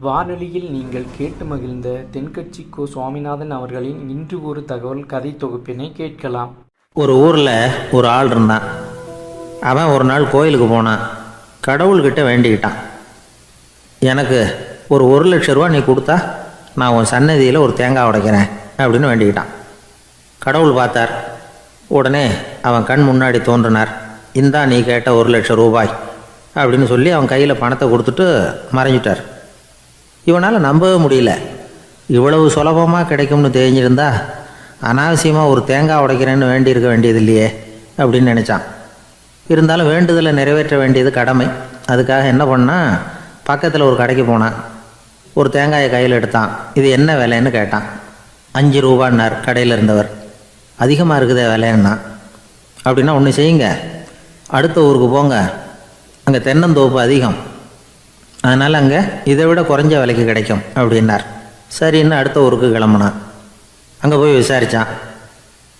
வானொலியில் நீங்கள் கேட்டு மகிழ்ந்த தென்கட்சி கோ சுவாமிநாதன் அவர்களின் இன்று ஒரு தகவல் கதை தொகுப்பினை கேட்கலாம். ஒரு ஊரில் ஒரு ஆள் இருந்தான். அவன் ஒரு நாள் கோயிலுக்கு போனான். கடவுள்கிட்ட வேண்டிக்கிட்டான், எனக்கு ஒரு 1,00,000 ரூபா நீ கொடுத்தா நான் உன் சன்னதியில் ஒரு தேங்காய் உடைக்கிறேன் அப்படின்னு வேண்டிக்கிட்டான். கடவுள் பார்த்தார். உடனே அவன் கண் முன்னாடி தோன்றினார். இந்தா நீ கேட்ட 1,00,000 ரூபாய் அப்படின்னு சொல்லி அவன் கையில் பணத்தை கொடுத்துட்டு மறைஞ்சிட்டார். இவனால் நம்பவே முடியல. இவ்வளவு சுலபமாக கிடைக்கும்னு தெரிஞ்சிருந்தா அனாவசியமாக ஒரு தேங்காய் உடைக்கிறேன்னு வேண்டியிருக்க வேண்டியது இல்லையே அப்படின்னு நினச்சான். இருந்தாலும் வேண்டுதலை நிறைவேற்ற வேண்டியது கடமை. அதுக்காக என்ன பண்ணால், பக்கத்தில் ஒரு கடைக்கு போனான். ஒரு தேங்காயை கையில் எடுத்தான். இது என்ன விலைன்னு கேட்டான். 5 ரூபான்னார் கடையில் இருந்தவர். அதிகமாக இருக்குதே விலைன்னா. அப்படின்னா ஒன்று செய்யுங்க, அடுத்த ஊருக்கு போங்க, அங்கே தென்னந்தோப்பு அதிகம், அதனால் அங்கே இதை விட குறைஞ்ச விலைக்கு கிடைக்கும் அப்படின்னார். சரின்னு அடுத்த ஊருக்கு கிளம்புனான். அங்கே போய் விசாரித்தான்.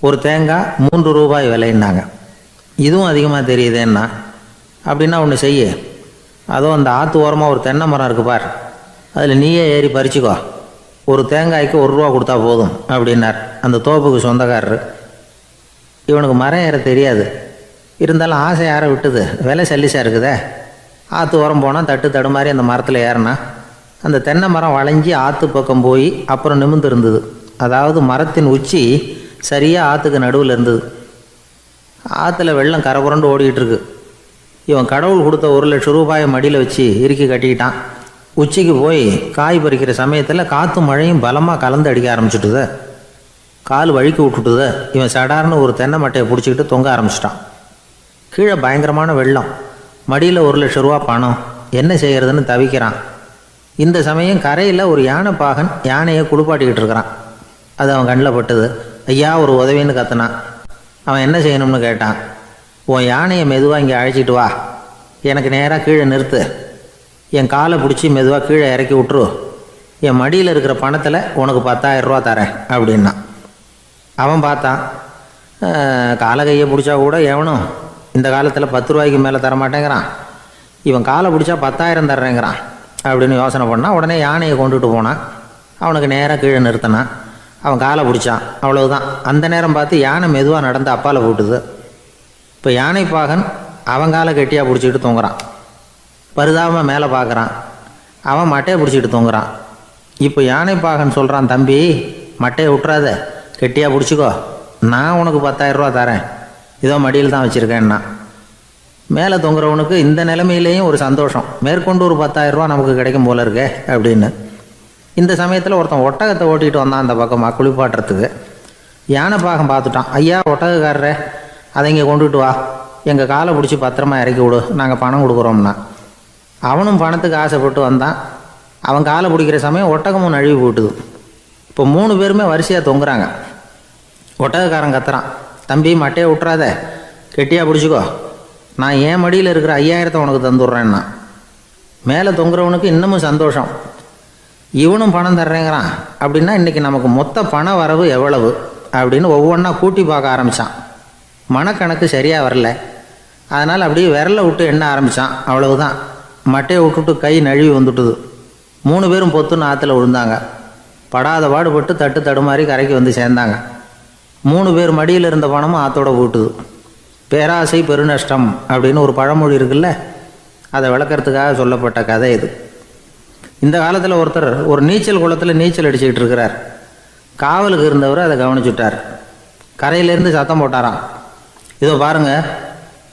ஒரு தேங்காய் 3 ரூபாய் விலைன்னாங்க. இதுவும் அதிகமாக தெரியுதேன்னா. அப்படின்னா ஒன்று செய்ய, அதுவும் அந்த ஆற்று ஓரமாக ஒரு தென்னை மரம் இருக்குது பார், அதில் நீயே ஏறி பறிச்சுக்கோ, ஒரு தேங்காய்க்கு 1 ரூபா கொடுத்தா போதும் அப்படின்னார் அந்த தோப்புக்கு சொந்தக்காரரு. இவனுக்கு மரம் ஏற தெரியாது. இருந்தாலும் ஆசை யாரை விட்டுது, விலை சல்லிசாக இருக்குதே. ஆற்று ஓரம் போனால் தட்டு தடுமாறி அந்த மரத்தில் ஏறினா அந்த தென்னை மரம் வளைஞ்சி ஆற்று பக்கம் போய் அப்புறம் நிமிர்ந்து இருந்தது. அதாவது மரத்தின் உச்சி சரியாக ஆற்றுக்கு நடுவில் இருந்தது. ஆற்றுல வெள்ளம் கரைபுரண்டு ஓடிக்கிட்டு இருக்கு. இவன் கடவுள் கொடுத்த 1,00,000 ரூபாயை மடியில் வச்சு இறுக்கி கட்டிக்கிட்டான். உச்சிக்கு போய் காய் பறிக்கிற சமயத்தில் காற்று மழையும் பலமாக கலந்து அடிக்க ஆரம்பிச்சுட்டுது. கால் வழுக்கி விட்டுட்டுது. இவன் சடார்னு ஒரு தென்னை மட்டையை பிடிச்சிக்கிட்டு தொங்க ஆரம்பிச்சிட்டான். கீழே பயங்கரமான வெள்ளம். மடியில் 1,00,000 ரூபா பணம். என்ன செய்கிறதுன்னு தவிக்கிறான். இந்த சமயம் கரையில் ஒரு யானை பாகன் யானையை குளிப்பாட்டிக்கிட்டு இருக்கிறான். அது அவன் கண்ணில் பட்டுது. ஐயா ஒரு உதவின்னு கத்துனான். அவன் என்ன செய்யணும்னு கேட்டான். உன் யானையை மெதுவாக இங்கே அழைச்சிட்டு வா, எனக்கு நேராக கீழே நிறுத்து, என் காலை பிடிச்சி மெதுவாக கீழே இறக்கி விட்ரு, என் மடியில் இருக்கிற பணத்தில் உனக்கு 10,000 ரூபா தரேன் அப்படின்னா. அவன் பார்த்தான். காலை கையை பிடிச்சா கூட எவனும் இந்த காலத்தில் 10 ரூபாய்க்கு மேலே தரமாட்டேங்கிறான். இவன் காலை பிடிச்சா 10,000 தர்றேங்கிறான் அப்படின்னு யோசனை பண்ணான். உடனே யானையை கொண்டுட்டு போனான். அவனுக்கு நேராக கீழே நிறுத்தினான். அவன் காலை பிடிச்சான். அவ்வளவுதான். அந்த நேரம் பார்த்து யானை மெதுவாக நடந்து அப்பால் போட்டுது. இப்போ யானை பாகன் அவன் காலை கெட்டியாக பிடிச்சிக்கிட்டு தூங்குறான். பரிதாபமாக மேலே பார்க்குறான். அவன் மட்டையை பிடிச்சிக்கிட்டு தூங்குறான். இப்போ யானை பாகன் சொல்கிறான், தம்பி மட்டையை விட்டுறாத, கெட்டியாக பிடிச்சிக்கோ, நான் உனக்கு 10,000 ரூபா தரேன், இதோ மடியில் தான் வச்சுருக்கேன்னா. மேலே தொங்குறவனுக்கு இந்த நிலைமையிலேயும் ஒரு சந்தோஷம். மேற்கொண்டு ஒரு 10,000 ரூபா நமக்கு கிடைக்கும் போல இருக்கே அப்படின்னு. இந்த சமயத்தில் ஒருத்தன் ஒட்டகத்தை ஓட்டிகிட்டு வந்தான் அந்த பக்கமாக குளிப்பாட்டுறதுக்கு. யானை பாகம் பார்த்துட்டான். ஐயா ஒட்டகக்காரரே, அதை இங்கே கொண்டுட்டு வா, எங்கள் காலை பிடிச்சி பத்திரமா இறக்கி விடு, நாங்கள் பணம் கொடுக்குறோம்னா. அவனும் பணத்துக்கு ஆசைப்பட்டு வந்தான். அவன் காலை பிடிக்கிற சமயம் ஒட்டகமும் நழுவி போட்டுது. இப்போ 3 பேருமே வரிசையாக தொங்குறாங்க. ஒட்டகக்காரன் கத்துறான், தம்பி மட்டையை விட்டுறாத, கெட்டியாக பிடிச்சிக்கோ, நான் என் மடியில் இருக்கிற 5,000 உனக்கு தந்துடுறேன்னா. மேலே தொங்குறவனுக்கு இன்னமும் சந்தோஷம். இவனும் பணம் தர்றேங்கிறான். அப்படின்னா இன்றைக்கி நமக்கு மொத்த பண வரவு எவ்வளவு அப்படின்னு ஒவ்வொன்றா கூட்டி பார்க்க ஆரம்பித்தான். மனக்கணக்கு சரியாக வரல. அதனால் அப்படியே விரலை விட்டு எண்ண ஆரம்பித்தான். அவ்வளவுதான். மட்டையை விட்டுட்டு கை நழுவி வந்துட்டுது. 3 பேரும் பொத்துன்னு ஆற்றுல விழுந்தாங்க. படாத பாடுபட்டு தட்டு தடுமாறி கரைக்கு வந்து சேர்ந்தாங்க. 3 பேர் மடியில் இருந்த பணமும் ஆற்றோட போட்டுது. பேராசை பெருநஷ்டம் அப்படின்னு ஒரு பழமொழி இருக்குல்ல, அதை விளக்கறதுக்காக சொல்லப்பட்ட கதை இது. இந்த காலத்தில் ஒருத்தர் ஒரு நீச்சல் குளத்தில் நீச்சல் அடிச்சுக்கிட்டு இருக்கிறார். காவலுக்கு இருந்தவர் அதை கவனிச்சுட்டார். கரையிலேருந்து சத்தம் போட்டாராம், இதோ பாருங்கள்,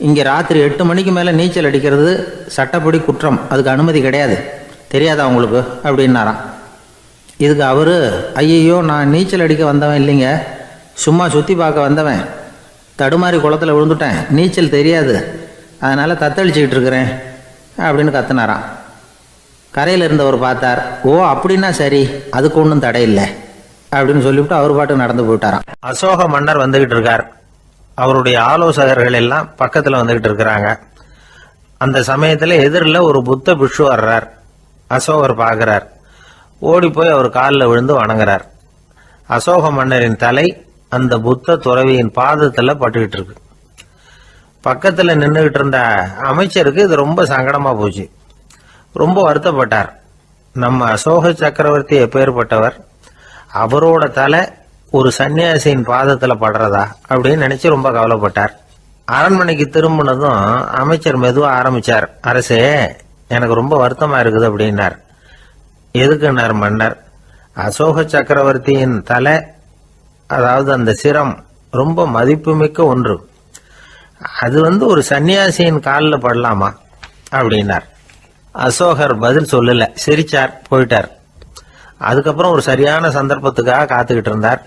இங்கே ராத்திரி 8 மணிக்கு மேலே நீச்சல் அடிக்கிறது சட்டப்படி குற்றம், அதுக்கு அனுமதி கிடையாது, தெரியாதா உங்களுக்கு அப்படின்னாராம். இதுக்கு அவர், ஐயையோ நான் நீச்சல் அடிக்க வந்தவன் இல்லைங்க, சும்மா சுற்றி பார்க்க வந்தவன், தடுமாறி குளத்தில் விழுந்துட்டேன், நீச்சல் தெரியாது, அதனால் தத்தளிச்சுக்கிட்டு இருக்கிறேன் அப்படின்னு கத்துனாராம். கரையில் இருந்தவர் பார்த்தார். ஓ அப்படின்னா சரி, அதுக்கு ஒன்றும் தடை இல்லை அப்படின்னு சொல்லிவிட்டு அவர் பாட்டுக்கு நடந்து போயிட்டாராம். அசோக மன்னர் வந்துக்கிட்டு இருக்கார். அவருடைய ஆலோசகர்கள் எல்லாம் பக்கத்தில் வந்துக்கிட்டு இருக்கிறாங்க. அந்த சமயத்தில் எதிரில் ஒரு புத்த பிக்ஷு வர்றார். அசோகர் பார்க்குறார். ஓடி போய் அவர் காலில் விழுந்து வணங்குறார். அசோக மன்னரின் தலை அந்த புத்த துறவியின் பாதத்தில் பட்டுக்கிட்டு இருக்கு. பக்கத்தில் நின்றுகிட்டு இருந்த அமைச்சருக்கு இது ரொம்ப சங்கடமாக போச்சு. ரொம்ப வருத்தப்பட்டார். நம்ம அசோக சக்கரவர்த்தி எப்பேற்பட்டவர், அவரோட தலை ஒரு சன்னியாசியின் பாதத்துல படுறதா அப்படின்னு நினைச்சு ரொம்ப கவலைப்பட்டார். அரண்மனைக்கு திரும்பினதும் அமைச்சர் மெதுவா ஆரம்பிச்சார். அரசே, எனக்கு ரொம்ப வருத்தமா இருக்குது அப்படின்னார். எதுக்குன்னார் மன்னர். அசோக சக்கரவர்த்தியின் தலை, அதாவது அந்த சிரம், ரொம்ப மதிப்புமிக்க ஒன்று. அது ஒரு சன்னியாசியின் காலில் படலாமா அப்படின்னார். அசோகர் பதில் சொல்லல, சிரிச்சார், போயிட்டார். அதுக்கப்புறம் ஒரு சரியான சந்தர்ப்பத்துக்காக காத்துக்கிட்டு இருந்தார்.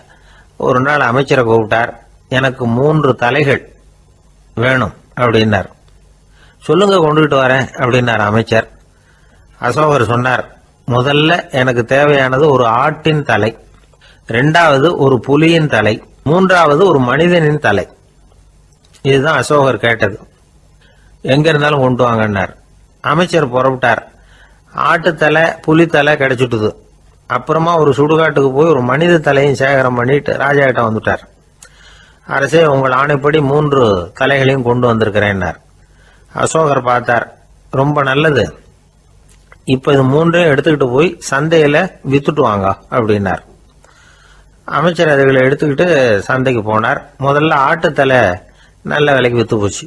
ஒரு நாள் அமைச்சரை கூப்பிட்டார். எனக்கு 3 தலைகள் வேணும் அப்படின்னார். சொல்லுங்க, கொண்டுகிட்டு வரேன் அப்படின்னார் அமைச்சர். அசோகர் சொன்னார், முதல்ல எனக்கு தேவையானது ஒரு ஆட்டின் தலை, 2வது ஒரு புலியின் தலை, 3வது ஒரு மனிதனின் தலை. இதுதான் அசோகர் கேட்டது. எங்க இருந்தாலும் கொண்டு வாங்கன்னார். அமைச்சர் புறப்பட்டார். ஆட்டுத்தலை, புலித்தலை கிடைச்சிட்டுது. அப்புறமா ஒரு சுடுகாட்டுக்கு போய் ஒரு மனித தலையும் சேகரம் பண்ணிட்டு ராஜா கிட்ட வந்துட்டார். அரசே, உங்கள் ஆணைப்படி 3 தலைகளையும் கொண்டு வந்திருக்கிறேன்னார். அசோகர் பார்த்தார். ரொம்ப நல்லது, இப்ப இது 3ஐயும் எடுத்துக்கிட்டு போய் சந்தையில வித்துட்டு வாங்க அப்படின்னார். அமைச்சர் அதுகளை எடுத்துக்கிட்டு சந்தைக்கு போனார். முதல்ல ஆட்டுத்தலை நல்ல விலைக்கு வித்து போச்சு.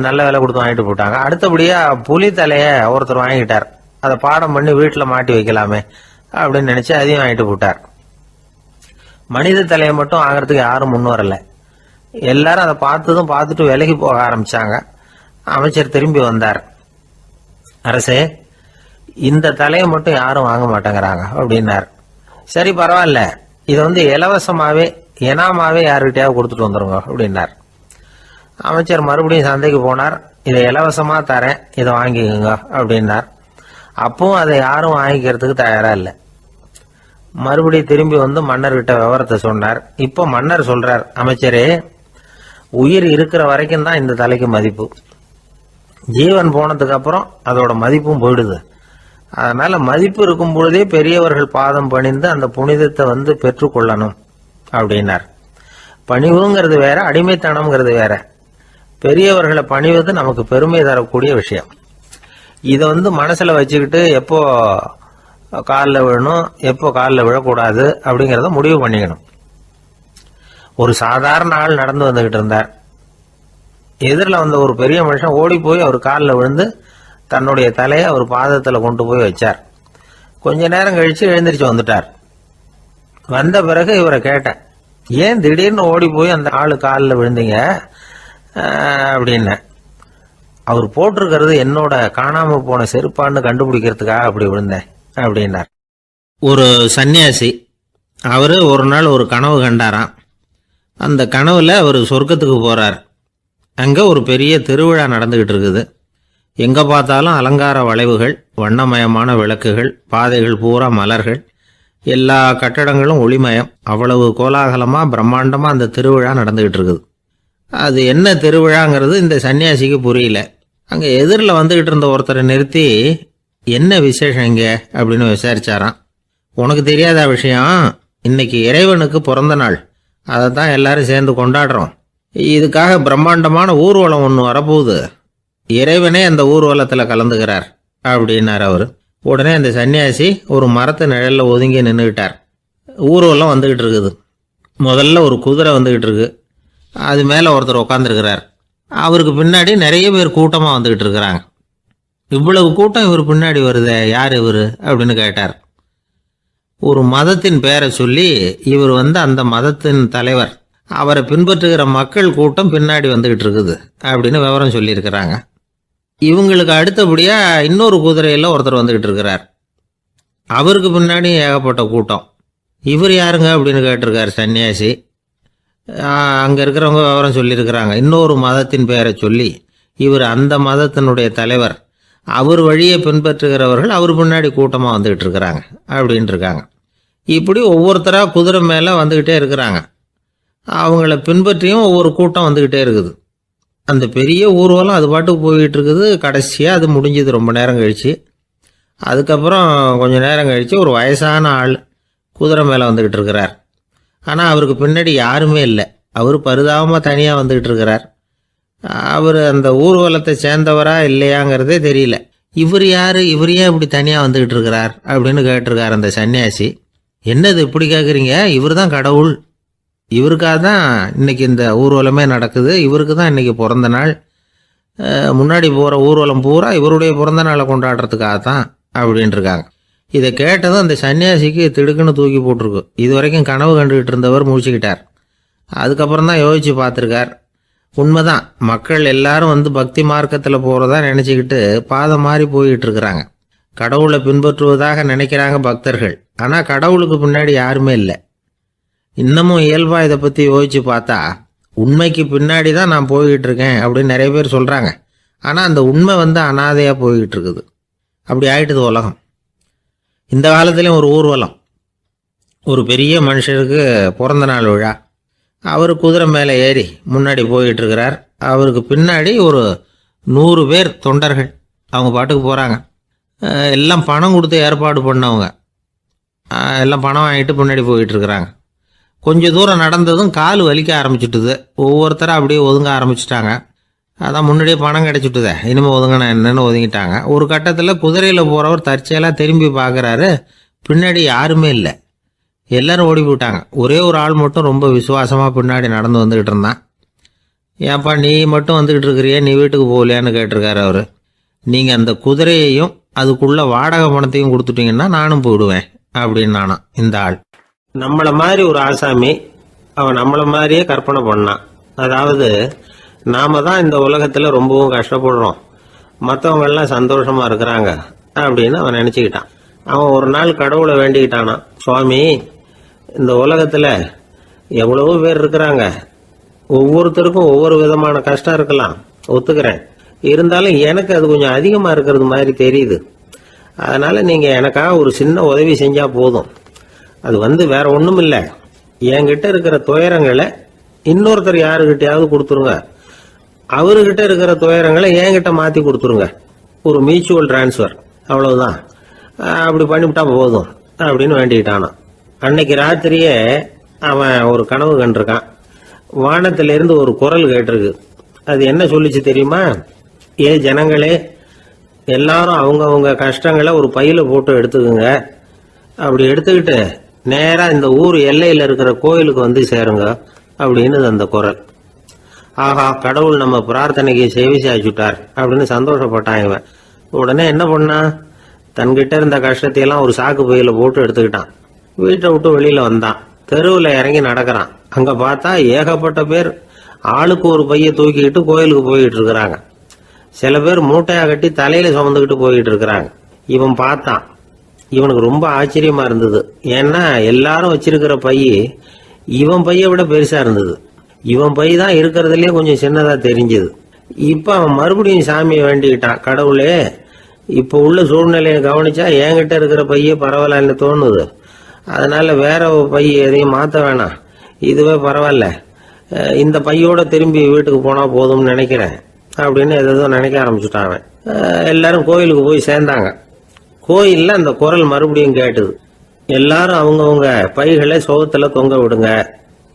நல்ல விலை கொடுத்து வாங்கிட்டு போட்டாங்க. அடுத்தபடியா புலி தலைய ஒருத்தர் வாங்கிட்டார். அதை பாடம் பண்ணி வீட்டில் மாட்டி வைக்கலாமே அப்படின்னு நினைச்சு அதையும் வாங்கிட்டு போட்டார். மனித தலையை மட்டும் வாங்கறதுக்கு யாரும் முன் வரல. எல்லாரும் அதை பார்த்துட்டு விலைக்கு போக ஆரம்பிச்சாங்க. அமைச்சர் திரும்பி வந்தார். அரசே, இந்த தலையை மட்டும் யாரும் வாங்க மாட்டேங்கிறாங்க அப்படின்னார். சரி, பரவாயில்ல, இதை இலவசமாவே எனாமாவே யாருக்கிட்டையாவது கொடுத்துட்டு வந்துருங்க அப்படின்னார். அமைச்சர் மறுபடியும் சந்தைக்கு போனார். இதை இலவசமா தரேன், இதை வாங்கிக்கோங்க அப்படின்னார். அப்பவும் அதை யாரும் வாங்கிக்கிறதுக்கு தயாரா இல்லை. மறுபடியும் திரும்பி மன்னர்கிட்ட விவரத்தை சொன்னார். இப்போ மன்னர் சொல்றார், அமைச்சரே, உயிர் இருக்கிற வரைக்கும் தான் இந்த தலைக்கு மதிப்பு. ஜீவன் போனதுக்கு அப்புறம் அதோட மதிப்பும் போயிடுது. அதனால மதிப்பு இருக்கும் பொழுதே பெரியவர்கள் பாதம் பணிந்து அந்த புனிதத்தை பெற்றுக்கொள்ளணும் அப்படின்னார். பணிவுங்கிறது வேற, அடிமைத்தனம்ங்கிறது வேற. பெரியவர்களை பணிவது நமக்கு பெருமை தரக்கூடிய விஷயம். இதை மனசுல வச்சுக்கிட்டு எப்போ காலில் விழணும், எப்போ காலில் விழக்கூடாது அப்படிங்கிறத முடிவு பண்ணிக்கணும். ஒரு சாதாரண ஆள் நடந்து வந்துகிட்டு இருந்தார். எதிரில் வந்த ஒரு பெரிய மனுஷன் ஓடி போய் அவர் காலில் விழுந்து தன்னுடைய தலையை அவர் பாதத்தில் கொண்டு போய் வச்சார். கொஞ்ச நேரம் கழிச்சு எழுந்திரிச்சு வந்துட்டார். வந்த பிறகு இவரை கேட்டேன், ஏன் திடீர்னு ஓடி போய் அந்த ஆளு காலில் விழுந்தீங்க அப்படின்னு. அவர் போட்டிருக்கிறது என்னோட காணாம போன செருப்பான்னு கண்டுபிடிக்கிறதுக்காக அப்படி விழுந்தேன் அப்படின்னார். ஒரு சன்னியாசி, அவரு ஒரு நாள் ஒரு கனவு கண்டாராம். அந்த கனவுல அவர் சொர்க்கத்துக்கு போறார். அங்க ஒரு பெரிய திருவிழா நடந்துகிட்டு இருக்குது. எங்க பார்த்தாலும் அலங்கார வளைவுகள், வண்ணமயமான விளக்குகள், பாதைகள் பூரா மலர்கள், எல்லா கட்டடங்களும் ஒளிமயம். அவ்வளவு கோலாகலமா பிரம்மாண்டமா அந்த திருவிழா நடந்துகிட்டு இருக்குது. அது என்ன திருவிழாங்கிறது இந்த சன்னியாசிக்கு புரியல. அங்க எதிரில் வந்துகிட்டு இருந்த ஒருத்தரை நிறுத்தி, என்ன விசேஷம் இங்க அப்படின்னு விசாரிச்சாராம். உனக்கு தெரியாத விஷயம், இன்னைக்கு இறைவனுக்கு பிறந்த நாள், அதை தான் எல்லாரும் சேர்ந்து கொண்டாடுறோம். இதுக்காக பிரம்மாண்டமான ஊர்வலம் ஒன்று வரப்போகுது. இறைவனே அந்த ஊர்வலத்தில் கலந்துக்கிறார் அப்படின்னார் அவர். உடனே அந்த சன்னியாசி ஒரு மரத்து நிழல்ல ஒதுங்கி நின்றுக்கிட்டார். ஊர்வலம் வந்துகிட்டு இருக்குது. முதல்ல ஒரு குதிரை வந்துகிட்டு இருக்கு. அது மேலே ஒருத்தர் உட்காந்துருக்கிறார். அவருக்கு பின்னாடி நிறைய பேர் கூட்டமாக வந்துகிட்டு இருக்கிறாங்க. இவ்வளவு கூட்டம் இவர் பின்னாடி வருதே, யார் இவர் அப்படின்னு கேட்டார். ஒரு மதத்தின் பெயரை சொல்லி இவர் அந்த மதத்தின் தலைவர், அவரை பின்பற்றுகிற மக்கள் கூட்டம் பின்னாடி வந்துகிட்டு இருக்குது அப்படின்னு விவரம் சொல்லியிருக்கிறாங்க. இவங்களுக்கு அடுத்தபடியா இன்னொரு குதிரையில் ஒருத்தர் வந்துகிட்டு இருக்கிறார். அவருக்கு பின்னாடி ஏகப்பட்ட கூட்டம். இவர் யாருங்க அப்படின்னு கேட்டிருக்காரு சன்னியாசி. அங்க இருக்கிறவங்க விவரம் சொல்லியிருக்கிறாங்க. இன்னொரு மதத்தின் பெயரை சொல்லி இவர் அந்த மதத்தினுடைய தலைவர், அவர் வழியை பின்பற்றுகிறவர்கள் அவர் பின்னாடி கூட்டமாக வந்துகிட்டு இருக்கிறாங்க அப்படின்னு இருக்காங்க. இப்படி ஒவ்வொருத்தரா குதிரை மேலே வந்துக்கிட்டே இருக்கிறாங்க. அவங்கள பின்பற்றியும் ஒவ்வொரு கூட்டம் வந்துக்கிட்டே இருக்குது. அந்த பெரிய ஊர்வலம் அது பாட்டுக்கு போய்கிட்டு இருக்குது. கடைசியாக அது முடிஞ்சது ரொம்ப நேரம் கழிச்சு. அதுக்கப்புறம் கொஞ்சம் நேரம் கழித்து ஒரு வயசான ஆள் குதிரை மேலே வந்துக்கிட்டு இருக்கிறார். ஆனால் அவருக்கு பின்னாடி யாருமே இல்லை. அவர் பரிதாபமாக தனியாக வந்துக்கிட்டு இருக்கிறார். அவர் அந்த ஊர்வலத்தை சேர்ந்தவரா இல்லையாங்கிறதே தெரியல. இவர் யாரு, இவர் ஏன் இப்படி தனியாக வந்துக்கிட்டு இருக்கிறார் அப்படின்னு கேட்டிருக்கார் அந்த சன்னியாசி. என்னது இப்படி கேட்குறீங்க, இவர் தான் கடவுள், இவருக்காக தான் இன்னைக்கு இந்த ஊர்வலமே நடக்குது, இவருக்கு தான் இன்னைக்கு பிறந்த நாள், முன்னாடி போகிற ஊர்வலம் பூரா இவருடைய பிறந்த நாளை கொண்டாடுறதுக்காக தான் அப்படின்ட்டுருக்காங்க. இதை கேட்டதும் அந்த சன்னியாசிக்கு திடுக்குன்னு தூக்கி போட்டிருக்கு. இது வரைக்கும் கனவு கண்டுகிட்டு இருந்தவர் முடிச்சுக்கிட்டார். அதுக்கப்புறம் தான் யோசித்து பார்த்துருக்கார். உண்மைதான், மக்கள் எல்லாரும் வந்து பக்தி மார்க்கத்தில் போகிறதா நினச்சிக்கிட்டு பாதம் மாறி போய்கிட்டு இருக்கிறாங்க. கடவுளை பின்பற்றுவதாக நினைக்கிறாங்க பக்தர்கள். ஆனால் கடவுளுக்கு பின்னாடி யாருமே இல்லை. இன்னமும் இயல்பாக இதை பற்றி யோசித்து பார்த்தா உண்மைக்கு பின்னாடி தான் நான் போய்கிட்டு இருக்கேன் அப்படின்னு நிறைய பேர் சொல்கிறாங்க. ஆனால் அந்த உண்மை வந்து அனாதையாக போய்கிட்டு இருக்குது. அப்படி ஆயிட்டுது உலகம். இந்த காலத்துலேயும் ஒரு ஊர்வலம், ஒரு பெரிய மனுஷருக்கு பிறந்த நாள் விழா. அவர் குதிரை மேலே ஏறி முன்னாடி போய்கிட்டு இருக்கிறார். அவருக்கு பின்னாடி ஒரு 100 பேர் தொண்டர்கள் அவங்க பாட்டுக்கு போகிறாங்க. எல்லாம் பணம் கொடுத்து ஏற்பாடு பண்ணவங்க, எல்லாம் பணம் வாங்கிட்டு பின்னாடி போயிட்டு இருக்கிறாங்க. கொஞ்சம் தூரம் நடந்ததும் கால் வலிக்க ஆரம்பிச்சுட்டுது. ஒவ்வொருத்தரும் அப்படியே ஒதுங்க ஆரம்பிச்சிட்டாங்க. அதான் முன்னாடியே பணம் கிடச்சிட்டுதே, இனிமேல் ஒதுங்கினா என்னன்னு ஒதுங்கிட்டாங்க. ஒரு கட்டத்தில் குதிரையில் போகிறவர் தற்செயலாக திரும்பி பார்க்குறாரு, பின்னாடி யாருமே இல்லை, எல்லாரும் ஓடி போயிட்டாங்க. ஒரே ஒரு ஆள் மட்டும் ரொம்ப விசுவாசமாக பின்னாடி நடந்து வந்துக்கிட்டு இருந்தான். ஏன்ப்பா நீ மட்டும் வந்துக்கிட்டு இருக்கிறியே, நீ வீட்டுக்கு போகலையான்னு கேட்டிருக்காரு அவர். நீங்கள் அந்த குதிரையையும் அதுக்குள்ள வாடகை பணத்தையும் கொடுத்துட்டீங்கன்னா நானும் போயிடுவேன் அப்படின்னு நானாம் இந்த ஆள். நம்மளை மாதிரி ஒரு ஆசாமி, அவன் நம்மளை மாதிரியே கற்பனை பண்ணான். அதாவது நாம தான் இந்த உலகத்தில் ரொம்பவும் கஷ்டப்படுறோம், மற்றவங்க எல்லாம் சந்தோஷமா இருக்கிறாங்க அப்படின்னு அவன் நினச்சிக்கிட்டான். அவன் ஒரு நாள் கடவுளை வேண்டிக்கிட்டானா, சுவாமி இந்த உலகத்தில் எவ்வளவோ பேர் இருக்கிறாங்க, ஒவ்வொருத்தருக்கும் ஒவ்வொரு விதமான கஷ்டம் இருக்கலாம், ஒத்துக்கிறேன். இருந்தாலும் எனக்கு அது கொஞ்சம் அதிகமாக இருக்கிறது மாதிரி தெரியுது. அதனால நீங்கள் எனக்காக ஒரு சின்ன உதவி செஞ்சால் போதும். அது வந்து வேற ஒன்றும் இல்லை, என்கிட்ட இருக்கிற துயரங்களை இன்னொருத்தர் யாருக்கிட்டையாவது கொடுத்துருங்க, அவர்கிட்ட இருக்கிற துயரங்களை என்கிட்ட மாற்றி கொடுத்துருங்க. ஒரு மியூச்சுவல் டிரான்ஸ்ஃபர், அவ்வளவுதான். அப்படி பண்ணிவிட்டா போதும் அப்படின்னு வேண்டிக்கிட்டானா. அன்னைக்கு ராத்திரியே அவன் ஒரு கனவு கண்டிருக்கான். வானத்திலிருந்து ஒரு குரல் கேட்டிருக்கு. அது என்ன சொல்லிச்சு தெரியுமா? ஏ ஜனங்களே, எல்லாரும் அவங்கவுங்க கஷ்டங்களை ஒரு பையில போட்டு எடுத்துக்குங்க, அப்படி எடுத்துக்கிட்டு நேரா இந்த ஊர் எல்லையில இருக்கிற கோயிலுக்கு வந்து சேருங்க அப்படின்னு அந்த குரல். ஆஹா, கடவுள் நம்ம பிரார்த்தனைக்கு சேவை சாய்ச்சுட்டார் அப்படின்னு சந்தோஷப்பட்டான் இவன். உடனே என்ன பண்ணான், தன்கிட்ட இருந்த கஷ்டத்தையெல்லாம் ஒரு சாக்கு பையில போட்டு எடுத்துக்கிட்டான். வீட்டை விட்டு வெளியில வந்தான். தெருவில் இறங்கி நடக்கிறான். அங்க பார்த்தா ஏகப்பட்ட பேர் ஆளுக்கு ஒரு பைய தூக்கிக்கிட்டு கோயிலுக்கு போயிட்டு இருக்கிறாங்க. சில பேர் மூட்டையா கட்டி தலையில சுமந்துக்கிட்டு போயிட்டு இருக்கிறாங்க. இவன் பார்த்தான். இவனுக்கு ரொம்ப ஆச்சரியமா இருந்தது. ஏன்னா எல்லாரும் வச்சிருக்கிற பைய இவன் பைய விட பெருசா இருந்தது. இவன் பை தான் இருக்கிறதுலயே கொஞ்சம் சின்னதா தெரிஞ்சது. இப்ப அவன் மறுபடியும் சாமியை வேண்டிக்கிட்டான். கடவுளே, இப்ப உள்ள சூழ்நிலையை கவனிச்சா என்கிட்ட இருக்கிற பைய பரவாயில்லன்னு தோணுது. அதனால வேற பை எதையும் மாத்த வேணாம், இதுவே பரவாயில்ல, இந்த பையோட திரும்பி வீட்டுக்கு போனா போதும்னு நினைக்கிறேன் அப்படின்னு ஏதோ நினைக்க ஆரம்பிச்சுட்டான். எல்லாரும் கோயிலுக்கு போய் சேர்ந்தாங்க. கோயில்ல அந்த குரல் மறுபடியும் கேட்டுது. எல்லாரும் அவங்கவுங்க பைகளை சோகத்துல தொங்க விடுங்க,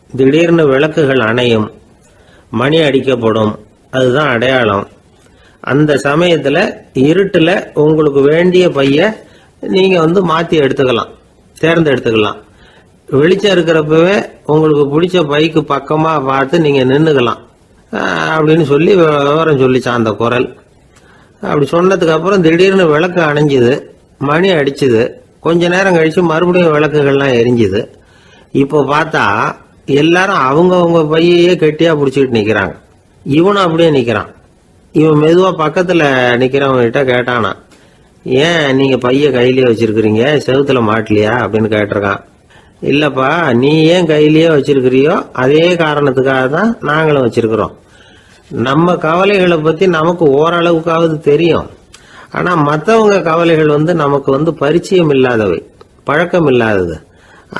திடீர்னு விளக்குகள் அணையும், மணி அடிக்கப்படும், அதுதான் அடையாளம். அந்த சமயத்துல இருட்டுல உங்களுக்கு வேண்டிய பைய நீங்க வந்து மாத்தி எடுத்துக்கலாம், தேர்ந்தெடுத்துக்கலாம். வெளிச்சம் இருக்கிறப்பவே உங்களுக்கு பிடிச்ச பைக்கு பக்கமா பார்த்து நீங்க நின்னுக்கலாம் அப்படின்னு சொல்லி விவரம் சொல்லிச்சான் அந்த குரல். அப்படி சொன்னதுக்கு அப்புறம் திடீர்னு விளக்கு அணைஞ்சுது, மணி அடிச்சுது. கொஞ்ச நேரம் கழிச்சு மறுபடியும் விளக்குகள்லாம் எரிஞ்சுது. இப்போ பார்த்தா எல்லாரும் அவங்கவுங்க பையையே கெட்டியா பிடிச்சிக்கிட்டு நிக்கிறாங்க. இவனும் அப்படியே நிக்கிறான். இவன் மெதுவா பக்கத்துல நிக்கிறவங்கிட்ட கேட்டானா, ஏன் நீங்க பைய கையிலேயே வச்சிருக்கிறீங்க, செவுத்துல மாட்டலையா அப்படின்னு கேட்டிருக்கான். இல்லப்பா, நீ ஏன் கையிலேயே வச்சிருக்கிறியோ அதே காரணத்துக்காக தான் நாங்களும் வச்சிருக்கிறோம். நம்ம கவலைகளை பத்தி நமக்கு ஓரளவுக்காவது தெரியும். ஆனா மற்றவங்க கவலைகள் வந்து நமக்கு வந்து பரிச்சயம் இல்லாதவை, பழக்கம் இல்லாதது.